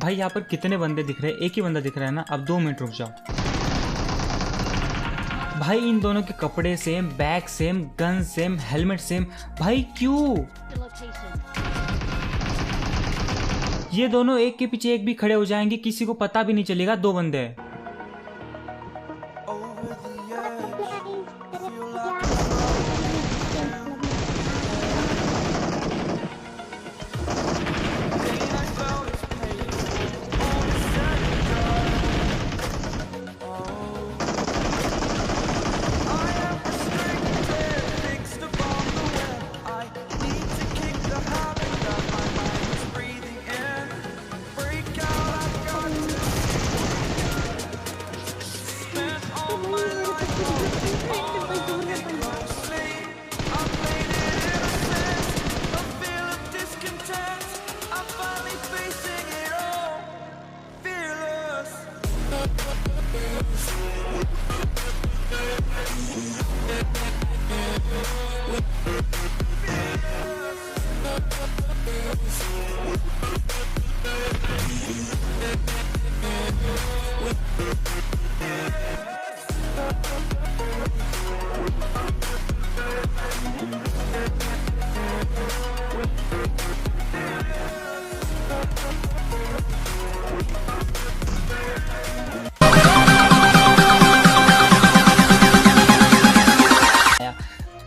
भाई यहाँ पर कितने बंदे दिख रहे हैं? एक ही बंदा दिख रहा है ना। अब 2 मिनट रुक जाओ भाई। इन दोनों के कपड़े same, bag same, gun same, helmet same. भाई क्यों? ये दोनों एक के पीछे एक भी खड़े हो जाएंगे, किसी को पता भी नहीं चलेगा 2 बंदे हैं।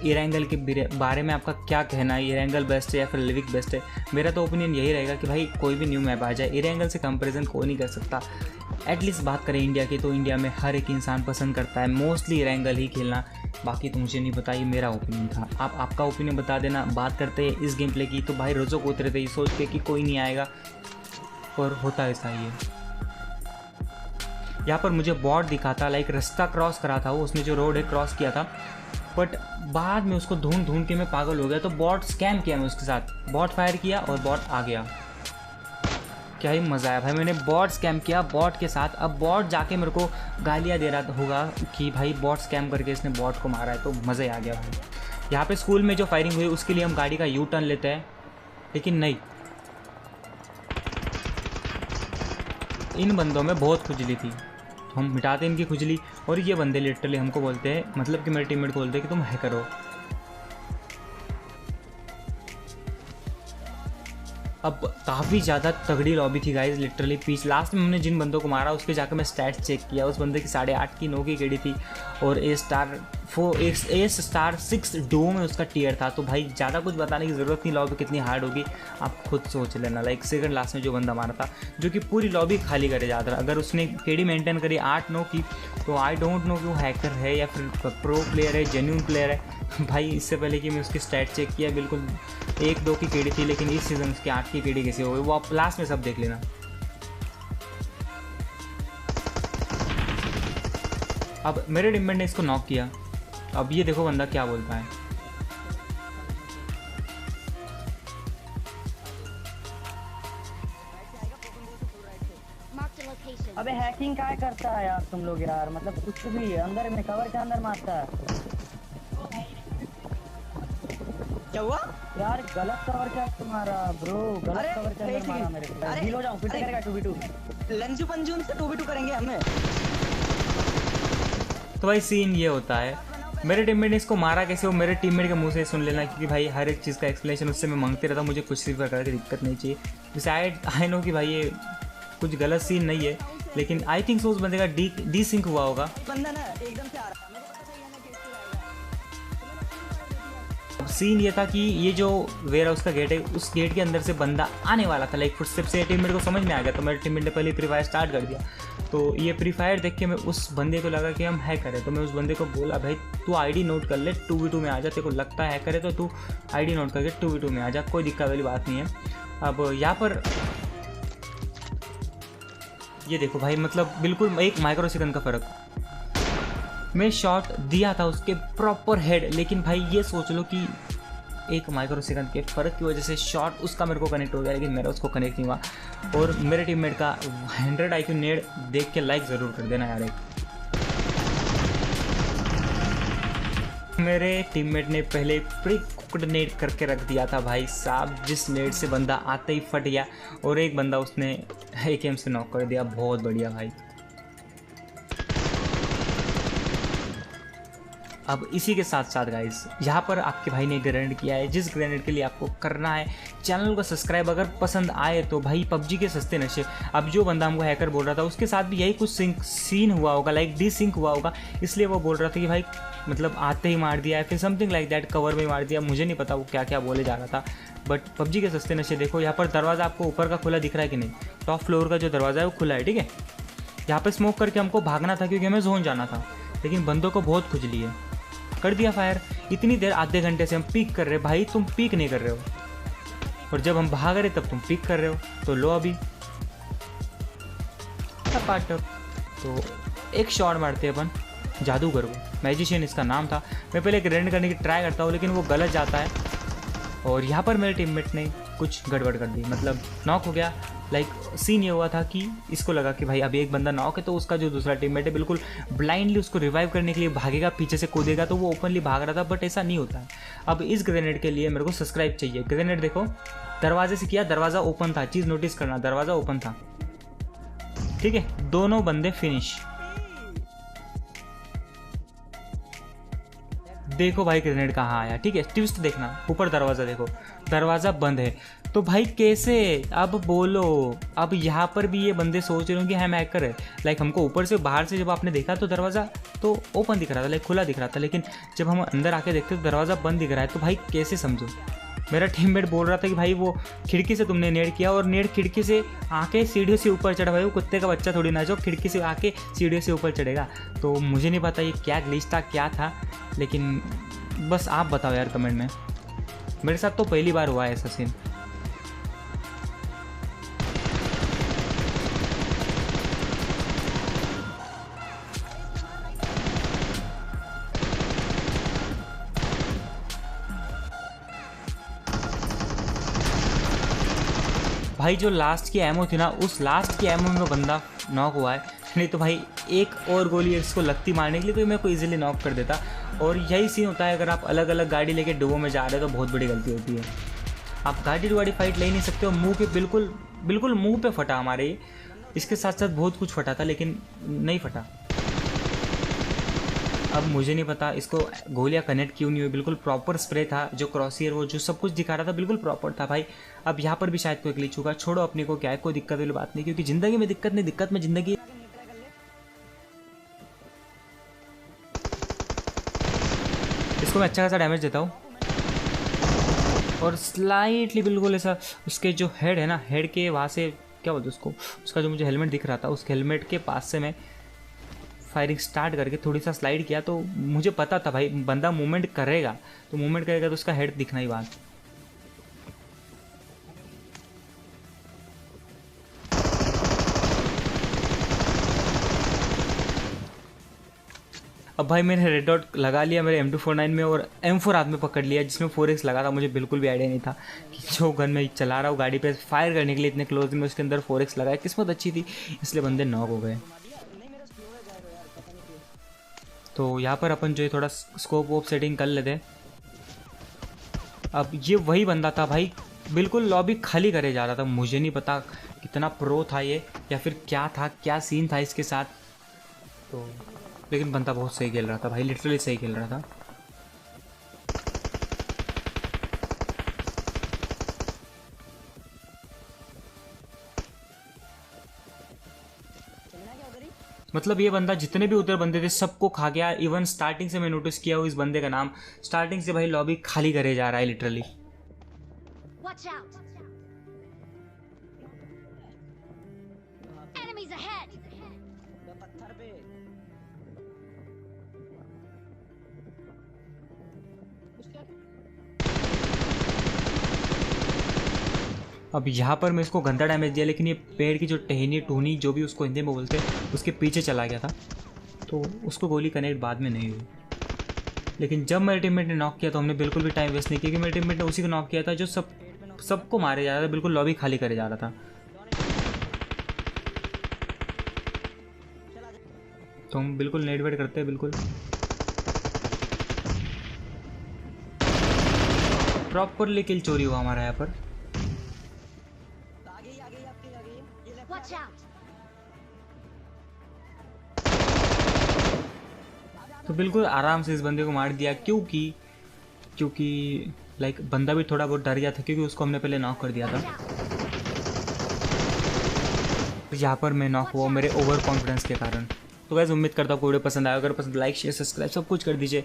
इरेंगल के बारे में आपका क्या कहना है? इरेंगल बेस्ट है या फिर लिविक बेस्ट है? मेरा तो ओपिनियन यही रहेगा कि भाई कोई भी न्यू मैप आ जाए, इरेंगल से कंपैरिजन कोई नहीं कर सकता। एटलीस्ट बात करें इंडिया की, तो इंडिया में हर एक इंसान पसंद करता है मोस्टली इरेंगल ही खेलना। बाकी तो मुझे नहीं पता, ये मेरा ओपिनियन था। आप आपका ओपिनियन बता देना। बात करते हैं इस गेम प्ले की, तो भाई रोज़ों को उतरे थे ये सोच के कि कोई नहीं आएगा, और होता ऐसा ही है। यहाँ पर मुझे बॉट दिखा था, लाइक रास्ता क्रॉस करा था वो, उसने जो रोड है क्रॉस किया था, बट बाद में उसको ढूंढ ढूंढ के मैं पागल हो गया। तो बॉट स्कैम किया मैं उसके साथ, बॉट फायर किया और बॉट आ गया। क्या ही मज़ा आया भाई, मैंने बॉट स्कैम किया बॉट के साथ। अब बॉट जाके मेरे को गालियाँ दे रहा होगा कि भाई बॉट स्कैम करके इसने बॉट को मारा है, तो मज़ा ही आ गया भाई। यहाँ पे स्कूल में जो फायरिंग हुई उसके लिए हम गाड़ी का यू टर्न लेते हैं, लेकिन नहीं, इन बंदों में बहुत खुजली थी, हम मिटाते इनकी खुजली। और ये बंदे लिटरली हमको बोलते हैं, मतलब कि मेरे टीममेट को बोलते हैं कि तुम हैकर हो। अब काफ़ी ज़्यादा तगड़ी लॉबी थी गाइज, लिटरली पीस। लास्ट में हमने जिन बंदों को मारा उसके जाकर मैं स्टैट्स चेक किया, उस बंदे की 8.5 की 9 की केडी थी और A*6 डो में उसका टीयर था। तो भाई ज़्यादा कुछ बताने की ज़रूरत नहीं, लॉबी कितनी हार्ड होगी आप खुद सोच लेना। लाइक सेकंड लास्ट में जो बंदा मारा था, जो कि पूरी लॉबी खाली करे जाता था, अगर उसने केडी मेंटेन करी 8-9 की, तो आई डोंट नो कि वो हैकर है या फिर प्रो प्लेयर है, जेन्यून प्लेयर है। भाई इससे पहले कि मैं उसकी स्टैट चेक किया, बिल्कुल 1-2 की केडी थी, लेकिन इस सीज़न उसकी 8 की केडी कैसे हो गई वो आप लास्ट में सब देख लेना। अब मेरे टीममेट ने इसको नॉक किया, अब ये देखो बंदा क्या बोलता है। अबे हैकिंग क्या करता है यार तुम लोग यार, मतलब कुछ भी अंदर में कवर के अंदर मारता है। क्या हुआ यार? गलत कवर क्या तुम्हारा ब्रो, गलत कवर के अंदर मारा मेरे को। डील हो जाऊं फिर करेगा 2v2। लंजू पंजून से 2v2 करेंगे हमें। तो भाई सीन ये होता है, मेरे टीममेट ने इसको मारा कैसे वो मेरे टीममेट के मुंह से सुन लेना, क्योंकि भाई हर एक चीज़ का एक्सप्लेनेशन उससे मैं मांगते रहता हूँ। मुझे कुछ भी प्रकार की दिक्कत नहीं चाहिए। डिसाइड आई नो कि भाई ये कुछ गलत सीन नहीं है, लेकिन आई थिंक सो उस बंदे का डी सिंक हुआ होगा। बंदा ना एकदम से आ रहा था, मेरे को पता था ये ना गेट से आएगा। सीन ये था कि ये जो वेयर हाउस का गेट है, उस गेट के अंदर से बंदा आने वाला था, लाइक फुटस्टेप से टीममेट को समझ में आ गया। तो मेरे टीममेट ने पहले प्री फायर स्टार्ट कर दिया, तो ये प्री फायर देख के मैं उस बंदे को लगा कि हम हैकर है, तो मैं उस बंदे को बोला भाई तू आईडी नोट कर ले, 2v2 में आ जा, तेरे को लगता है हैकर है तो तू आईडी नोट करके 2v2 में आ जा, कोई दिक्कत वाली बात नहीं है। अब यहाँ पर ये देखो भाई, मतलब बिल्कुल 1 माइक्रो सेकंड का फ़र्क, मैं शॉट दिया था उसके प्रॉपर हेड, लेकिन भाई ये सोच लो कि 1 माइक्रो सेकंड के फ़र्क की वजह से शॉट उसका मेरे को कनेक्ट हो गया, लेकिन मेरा उसको कनेक्ट नहीं हुआ। और मेरे टीममेट का 100 IQ नेड देख के लाइक ज़रूर कर देना यार। मेरे टीममेट ने पहले प्री कुकड नेट करके रख दिया था भाई साहब, जिस नेट से बंदा आते ही फट गया और एक बंदा उसने AKM से नॉक कर दिया। बहुत बढ़िया भाई। अब इसी के साथ साथ गाइस यहाँ पर आपके भाई ने ग्रेनेड किया है, जिस ग्रेनेड के लिए आपको करना है चैनल को सब्सक्राइब। अगर पसंद आए तो भाई PUBG के सस्ते नशे, अब जो बंदा हमको हैकर बोल रहा था उसके साथ भी यही कुछ सीन हुआ होगा, लाइक डिसिंक हुआ होगा, इसलिए वो बोल रहा था कि भाई मतलब आते ही मार दिया है, फिर समथिंग लाइक दैट, कवर में मार दिया। मुझे नहीं पता वो क्या क्या बोले जा रहा था, बट PUBG के सस्ते नशे। देखो यहाँ पर दरवाज़ा आपको ऊपर का खुला दिख रहा है कि नहीं, टॉप फ्लोर का जो दरवाज़ा है वो खुला है, ठीक है। यहाँ पर स्मोक करके हमको भागना था क्योंकि हमें जोन जाना था, लेकिन बंदों को बहुत खुजली है। कर दिया फायर। इतनी देर आधे घंटे से हम पीक कर रहे, भाई तुम पीक नहीं कर रहे हो, और जब हम भाग रहे तब तुम पीक कर रहे हो, तो लो अभी पार्टअप। तो एक शॉट मारते अपन जादूगर को, मैजिशियन इसका नाम था। मैं पहले ग्रेनेड करने की ट्राई करता हूँ लेकिन वो गलत जाता है, और यहाँ पर मेरे टीममेट ने कुछ गड़बड़ कर दी, मतलब नॉक हो गया। लाइक सीन ये हुआ था कि इसको लगा कि भाई अभी एक बंदा नॉक है, तो उसका जो दूसरा टीममेट है बिल्कुल ब्लाइंडली उसको रिवाइव करने के लिए भागेगा, पीछे से कूदेगा, तो वो ओपनली भाग रहा था, बट ऐसा नहीं होता है। अब इस ग्रेनेड के लिए मेरे को सब्सक्राइब चाहिए। ग्रेनेड देखो दरवाजे से किया, दरवाज़ा ओपन था, चीज़ नोटिस करना, दरवाज़ा ओपन था, ठीक है। दोनों बंदे फिनिश। देखो भाई ग्रेनेड कहाँ आया, ठीक है। ट्विस्ट देखना, ऊपर दरवाज़ा देखो, दरवाज़ा बंद है, तो भाई कैसे, अब बोलो। अब यहाँ पर भी ये बंदे सोच रहे होंगे हम हैकर है। लाइक हमको ऊपर से बाहर से जब आपने देखा तो दरवाज़ा तो ओपन दिख रहा था, लाइक खुला दिख रहा था, लेकिन जब हम अंदर आके देखते तो दरवाज़ा बंद दिख रहा है, तो भाई कैसे समझो। मेरा टीममेट बोल रहा था कि भाई वो खिड़की से तुमने नेड किया, और नेड खिड़की से आके सीढ़ियों से ऊपर चढ़ा। भाई वो कुत्ते का बच्चा थोड़ी ना जो खिड़की से आके सीढ़ियों से ऊपर चढ़ेगा। तो मुझे नहीं पता ये क्या ग्लिच था, क्या था, लेकिन बस आप बताओ यार कमेंट में। मेरे साथ तो पहली बार हुआ है ऐसा सीन। भाई जो लास्ट की एमओ थी ना, उस लास्ट की एमओ में बंदा नॉक हुआ है, नहीं तो भाई एक और गोली इसको लगती मारने के लिए तो मैं को इजीली नॉक कर देता। और यही सीन होता है अगर आप अलग अलग गाड़ी लेके डुओ में जा रहे हो तो बहुत बड़ी गलती होती है। आप गाड़ी टू गाड़ी फाइट ले नहीं सकते हो। मुंह पे बिल्कुल मुंह पे फटा हमारे, इसके साथ साथ बहुत कुछ फटा था लेकिन नहीं फटा। अब मुझे नहीं पता इसको गोलियां कनेक्ट क्यों नहीं हुई, बिल्कुल प्रॉपर स्प्रे था, जो क्रॉसियर वो जो सब कुछ दिखा रहा था बिल्कुल प्रॉपर था भाई। अब यहाँ पर भी शायद कोई ग्लिच होगा, छोड़ो अपने को, क्या है कोई दिक्कत वाली बात नहीं, क्योंकि ज़िंदगी में दिक्कत नहीं, दिक्कत में ज़िंदगी। इसको मैं अच्छा खासा डैमेज देता हूँ, और स्लाइटली बिल्कुल ऐसा उसके जो हेड है ना, हेड के वहाँ से क्या बोलते उसको, उसका जो मुझे हेलमेट दिख रहा था उस हेलमेट के पास से मैं फायरिंग स्टार्ट करके थोड़ी सा स्लाइड किया, तो मुझे पता था भाई बंदा मूवमेंट करेगा, तो मूवमेंट करेगा तो उसका हेड दिखना ही बात। अब भाई मैंने रेड डॉट लगा लिया मेरे M249 में, और M4 हाथ में पकड़ लिया जिसमें 4x लगा था। मुझे बिल्कुल भी आइडिया नहीं था कि जो गन मैं चला रहा हूँ गाड़ी पे फायर करने के लिए इतने क्लोज में उसके अंदर 4x लगा है। किस्मत अच्छी थी इसलिए बंदे नॉक हो गए। तो यहाँ पर अपन जो है थोड़ा स्कोप वोप सेटिंग कर लेते। अब ये वही बंदा था भाई, बिल्कुल लॉबी खाली करे जा रहा था। मुझे नहीं पता कितना प्रो था ये या फिर क्या था, क्या सीन था इसके साथ, तो लेकिन बंदा बहुत सही खेल रहा था भाई, लिटरली सही खेल रहा था। मतलब ये बंदा जितने भी उधर बंदे थे सबको खा गया। इवन स्टार्टिंग से मैं नोटिस किया हूँ इस बंदे का नाम, स्टार्टिंग से भाई लॉबी खाली करे जा रहा है literally. Watch out. Enemies ahead. पत्थर पे अब यहाँ पर मैं इसको गंदा डैमेज दिया, लेकिन ये पेड़ की जो टहनी टूनी जो भी उसको हिंदी में बोलते हैं उसके पीछे चला गया था, तो उसको गोली कनेक्ट बाद में नहीं हुई। लेकिन जब मेरे टीममेट ने नॉक किया तो हमने बिल्कुल भी टाइम वेस्ट नहीं किया, क्योंकि मेरे टीममेट ने उसी को नॉक किया था जो सबको मारे जा रहा था, बिल्कुल लॉबी खाली करे जा रहा था। तो हम बिल्कुल नेट वेट करते हैं बिल्कुल। प्रॉपरली किल चोरी हुआ हमारा यहाँ पर। आ गई आपकी आ गई ये लेफ्ट Watch out! तो बिल्कुल आराम से इस बंदे को मार दिया, क्योंकि लाइक बंदा भी थोड़ा बहुत डर गया था क्योंकि उसको हमने पहले नॉक कर दिया था। Watch out! यहाँ पर मैं नॉक हुआ मेरे ओवर कॉन्फिडेंस के कारण। तो गाइस उम्मीद करता हूँ आपको वीडियो पसंद आया, अगर पसंद लाइक शेयर सब्सक्राइब सब कुछ कर दीजिए।